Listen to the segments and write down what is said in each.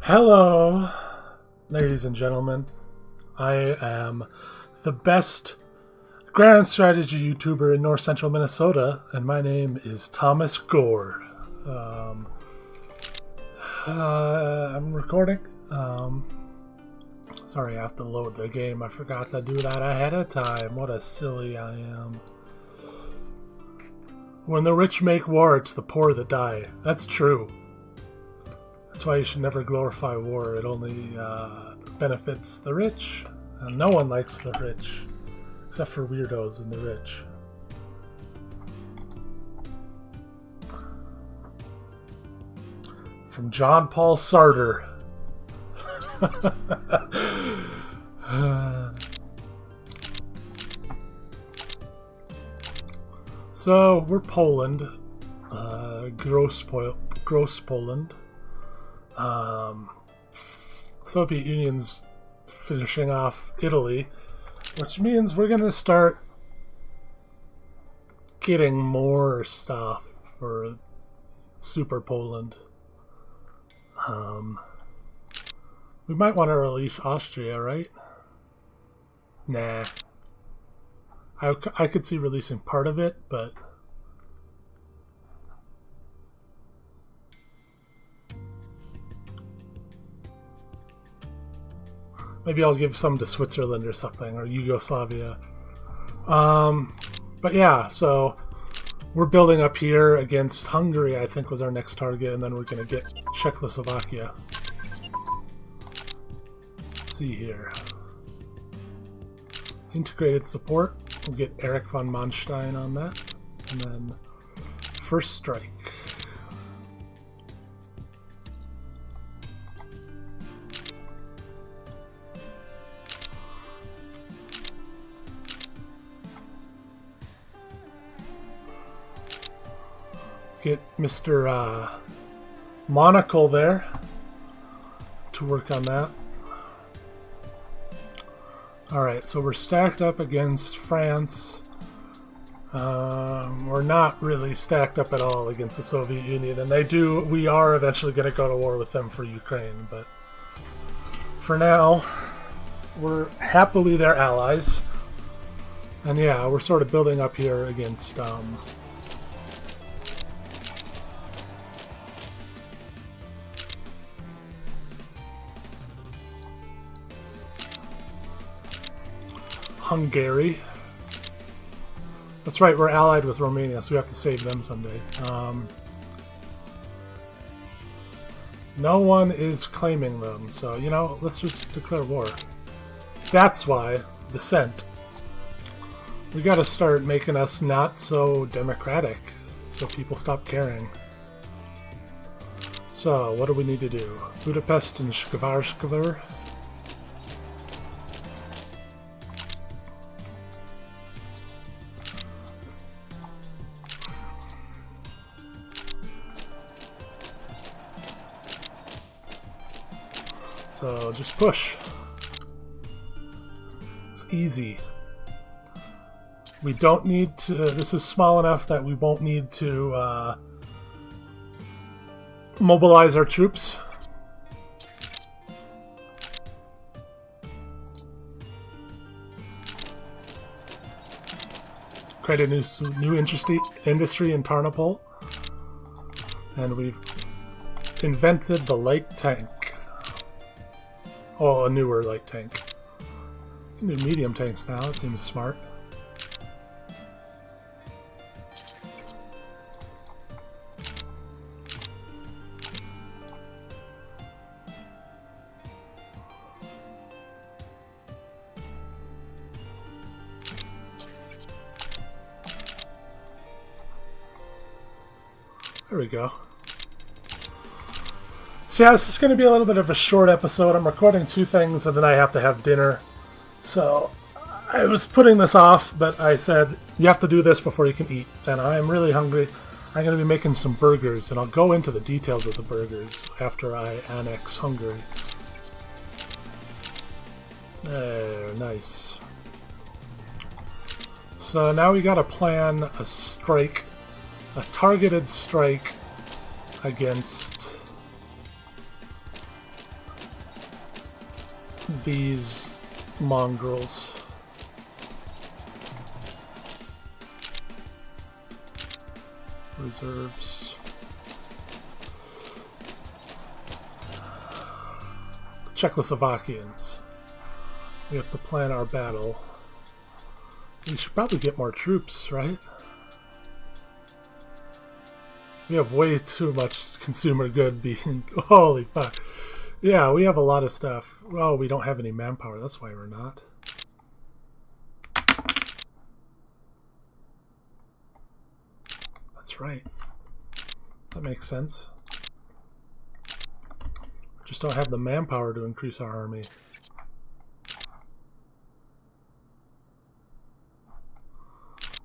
Hello, ladies and gentlemen. I am the best grand strategy YouTuber in north central Minnesota, and my name is Thomas Gord. I'm recording. Sorry, I have to load the game. I forgot to do that ahead of time. What a silly I am. When the rich make war, it's the poor that die. That's true. That's why you should never glorify war. It only benefits the rich. And no one likes the rich. Except for weirdos and the rich. From John Paul Sartre. So, we're Poland. Gross Poland. Soviet Union's finishing off Italy, which means we're gonna start getting more stuff for Super Poland. We might want to release Austria, right? Nah. I could see releasing part of it, but maybe I'll give some to Switzerland or something, or Yugoslavia. But yeah, so we're building up here against Hungary, I think was our next target, and then we're going to get Czechoslovakia. Let's see here. Integrated support. We'll get Erich von Manstein on that. And then first strike. Get Mr. Monocle there to work on that. Alright, so we're stacked up against France. We're not really stacked up at all against the Soviet Union, and we are eventually going to go to war with them for Ukraine, but for now, we're happily their allies. And yeah, we're sort of building up here against Hungary. That's right, we're allied with Romania, so we have to save them someday. No one is claiming them, so, you know, let's just declare war. That's why, dissent. We gotta start making us not so democratic, so people stop caring. So, what do we need to do? Budapest and Skvarskvar. So just push. It's easy. We don't need to... This is small enough that we won't need to mobilize our troops. Create a new industry in Tarnopol. And we've invented the light tank. Oh, a newer light tank. We can do medium tanks now, it seems smart. There we go. So yeah, this is going to be a little bit of a short episode. I'm recording two things and then I have to have dinner. So I was putting this off, but I said, you have to do this before you can eat. And I'm really hungry. I'm going to be making some burgers, and I'll go into the details of the burgers after I annex Hungary. There, nice. So now we got to plan a strike, a targeted strike against these mongrels. Reserves. Czechoslovakians. We have to plan our battle. We should probably get more troops, right? We have way too much consumer good being... Holy fuck. Yeah, we have a lot of stuff. Well, we don't have any manpower. That's why we're not. That's right. That makes sense. Just don't have the manpower to increase our army.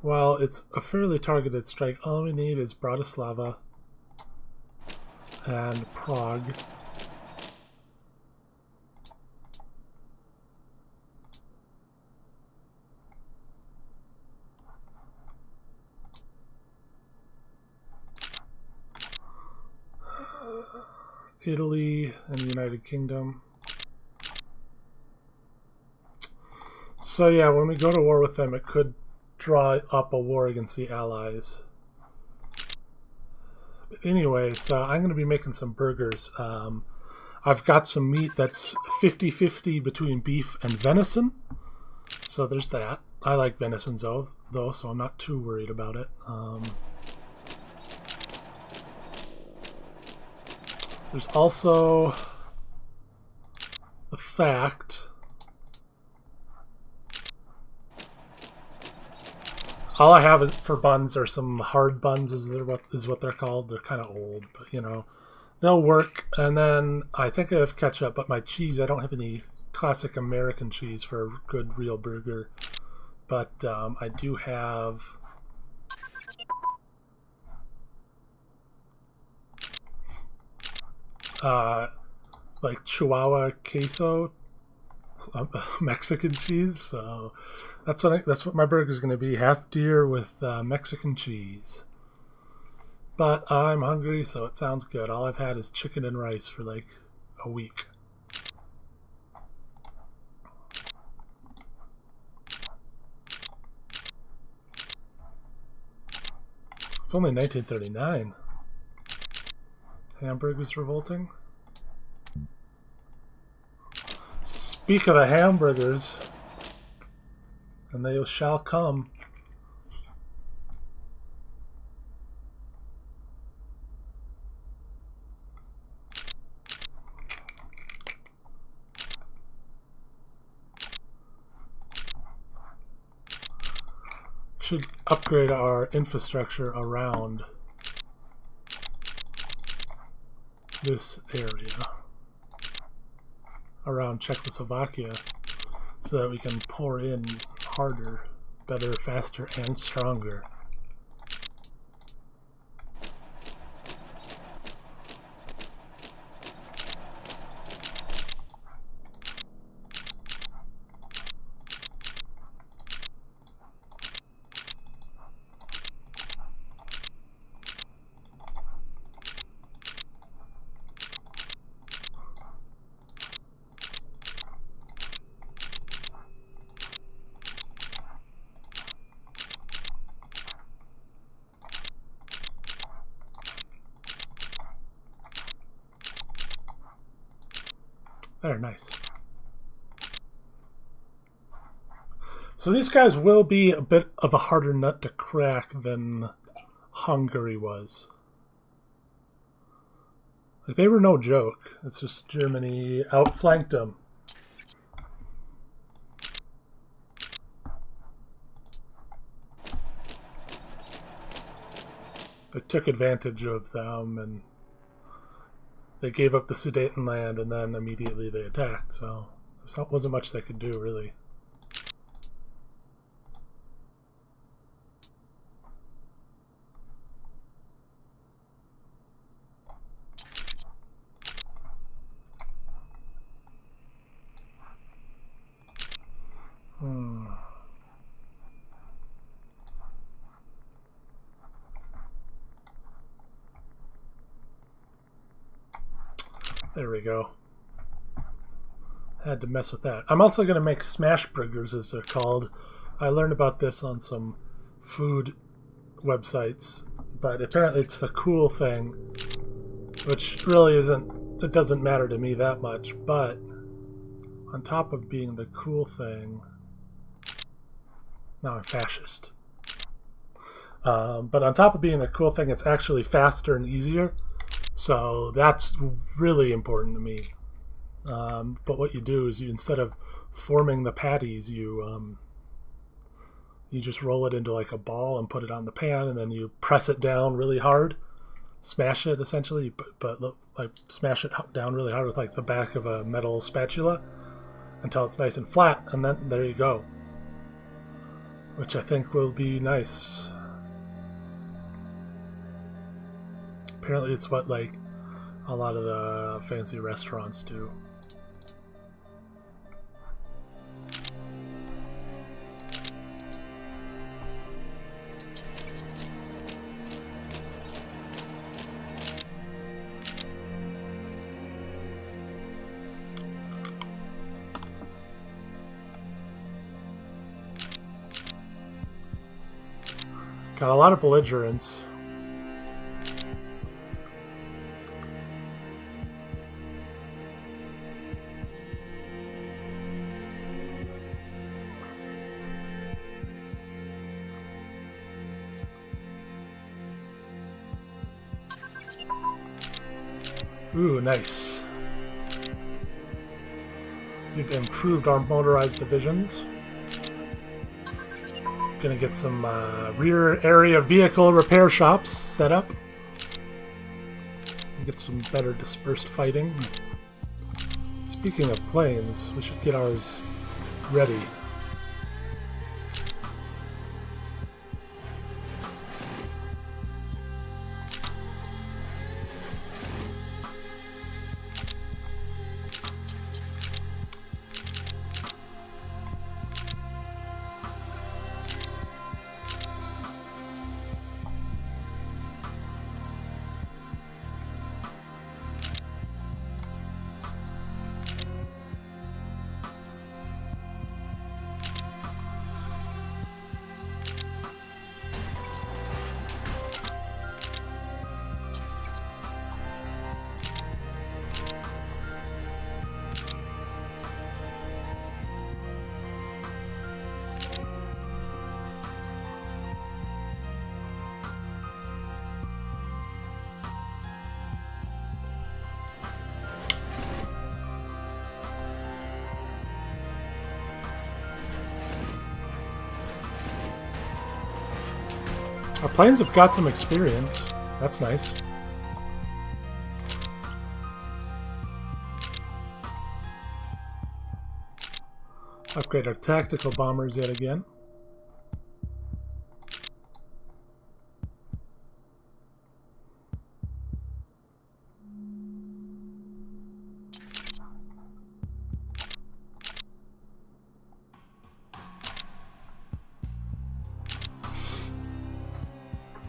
Well, it's a fairly targeted strike. All we need is Bratislava and Prague. Italy and the United Kingdom. So yeah, when we go to war with them, it could draw up a war against the Allies. But anyway, so I'm going to be making some burgers. I've got some meat that's 50-50 between beef and venison. So there's that. I like venison though, so I'm not too worried about it. There's also the fact all I have for buns are some hard buns, is what they're called. They're kind of old, but you know, they'll work. And then I think I have ketchup, but my cheese, I don't have any classic American cheese for a good real burger. But I do have like Chihuahua queso, Mexican cheese. So that's what my burger is going to be: half deer with Mexican cheese. But I'm hungry, so it sounds good. All I've had is chicken and rice for like a week. It's only 1939. Hamburgers revolting. Speak of the hamburgers, and they shall come. Should upgrade our infrastructure around this area, around Czechoslovakia, so that we can pour in harder, better, faster, and stronger. There, nice. So these guys will be a bit of a harder nut to crack than Hungary was. Like, they were no joke. It's just Germany outflanked them. They took advantage of them, and they gave up the Sudetenland, and then immediately they attacked. So there wasn't much they could do, really. There we go. Had to mess with that. I'm also going to make smash burgers, as they're called. I learned about this on some food websites, but apparently it's the cool thing, which really isn't, it doesn't matter to me that much, but on top of being the cool thing, now I'm fascist. But on top of being the cool thing, it's actually faster and easier, so that's really important to me. But what you do is, you, instead of forming the patties, you just roll it into like a ball and put it on the pan, and then you press it down really hard, smash it essentially, but like smash it down really hard with like the back of a metal spatula until it's nice and flat, and then there you go. Which I think will be nice. Apparently it's what like a lot of the fancy restaurants do. Got a lot of belligerents. Ooh, nice. We've improved our motorized divisions. Gonna get some rear area vehicle repair shops set up. Get some better dispersed fighting. Speaking of planes, we should get ours ready. Our planes have got some experience. That's nice. Upgrade our tactical bombers yet again.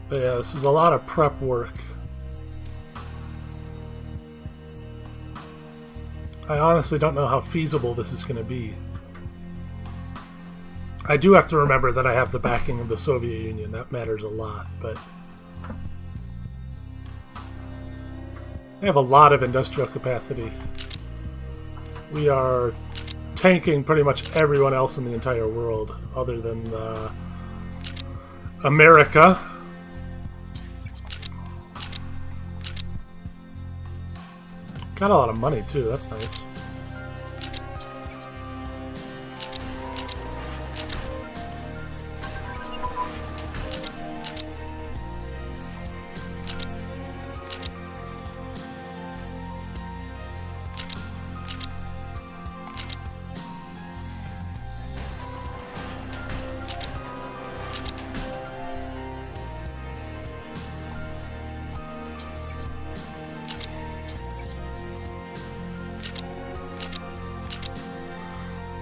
But yeah, this is a lot of prep work. I honestly don't know how feasible this is going to be. I do have to remember that I have the backing of the Soviet Union. That matters a lot, but they have a lot of industrial capacity. We are tanking pretty much everyone else in the entire world, other than America. Got a lot of money too, that's nice.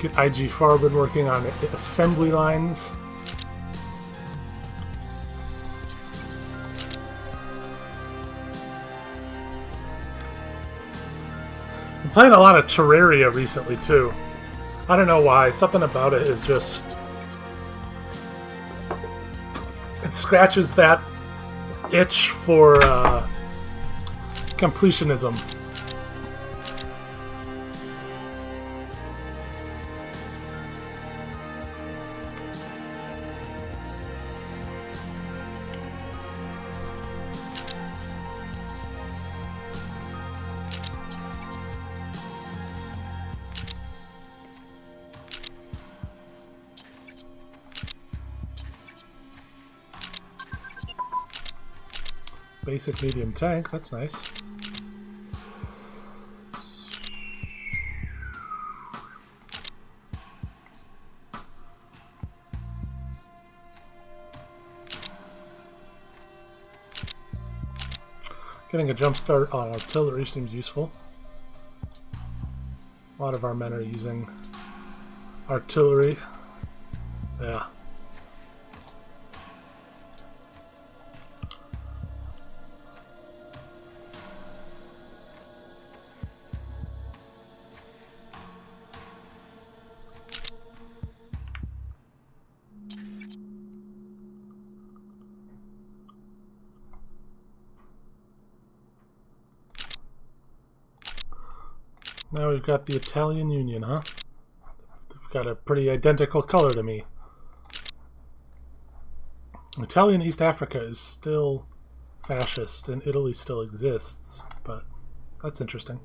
Get IG Farben working on assembly lines. I'm playing a lot of Terraria recently, too. I don't know why. Something about it is just... It scratches that itch for completionism. Basic medium tank, that's nice. Getting a jump start on artillery seems useful. A lot of our men are using artillery. Yeah. Now we've got the Italian Union, huh? They've got a pretty identical color to me. Italian East Africa is still fascist, and Italy still exists, but that's interesting.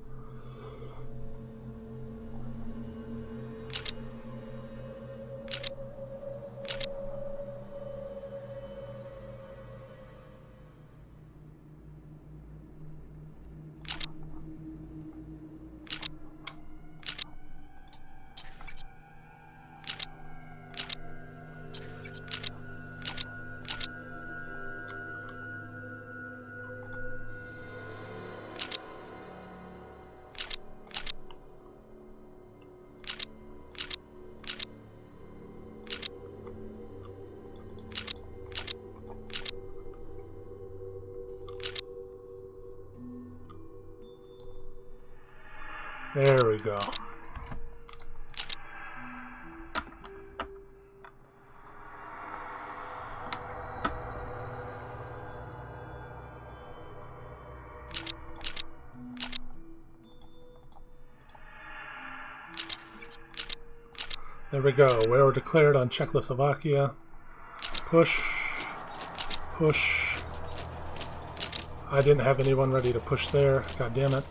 There we go. There we go. War declared on Czechoslovakia. Push. Push. I didn't have anyone ready to push there. God damn it.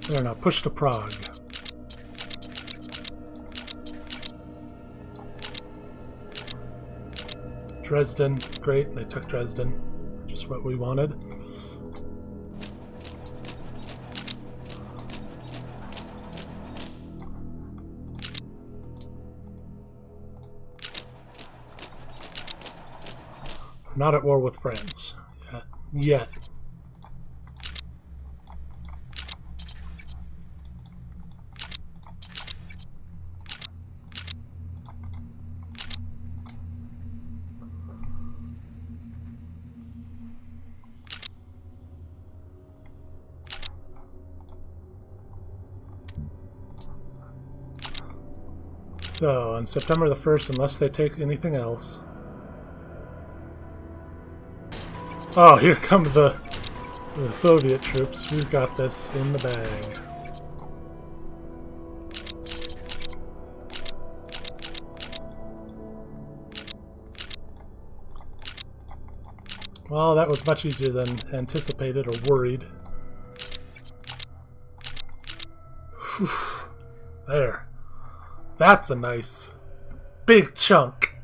They're now push to Prague. Dresden, great, they took Dresden. Just what we wanted. Not at war with France. Yet. So, on September the 1st, unless they take anything else... Oh, here come the Soviet troops. We've got this in the bag. Well, that was much easier than anticipated or worried. Whew. There. That's a nice big chunk.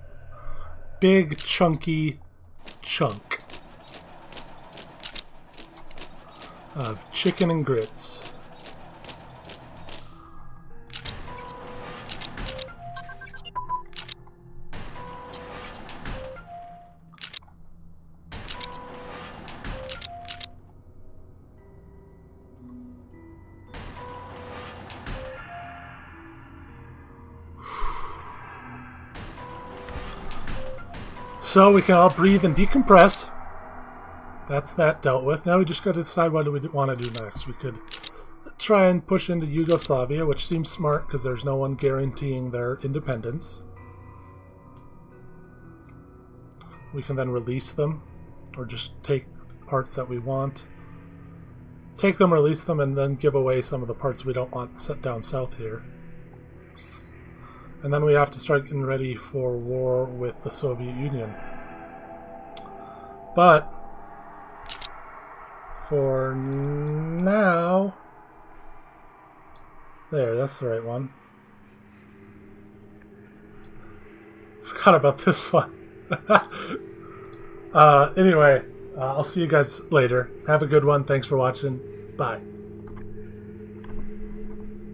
Big chunky chunk. of chicken and grits. So we can all breathe and decompress. That's that dealt with. Now we just got to decide what do we want to do next. We could try and push into Yugoslavia, which seems smart because there's no one guaranteeing their independence. We can then release them, or just take parts that we want. Take them, release them, and then give away some of the parts we don't want set down south here. And then we have to start getting ready for war with the Soviet Union. But for now, there, that's the right one. Forgot about this one. Anyway, I'll see you guys later. Have a good one. Thanks for watching. Bye.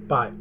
Bye.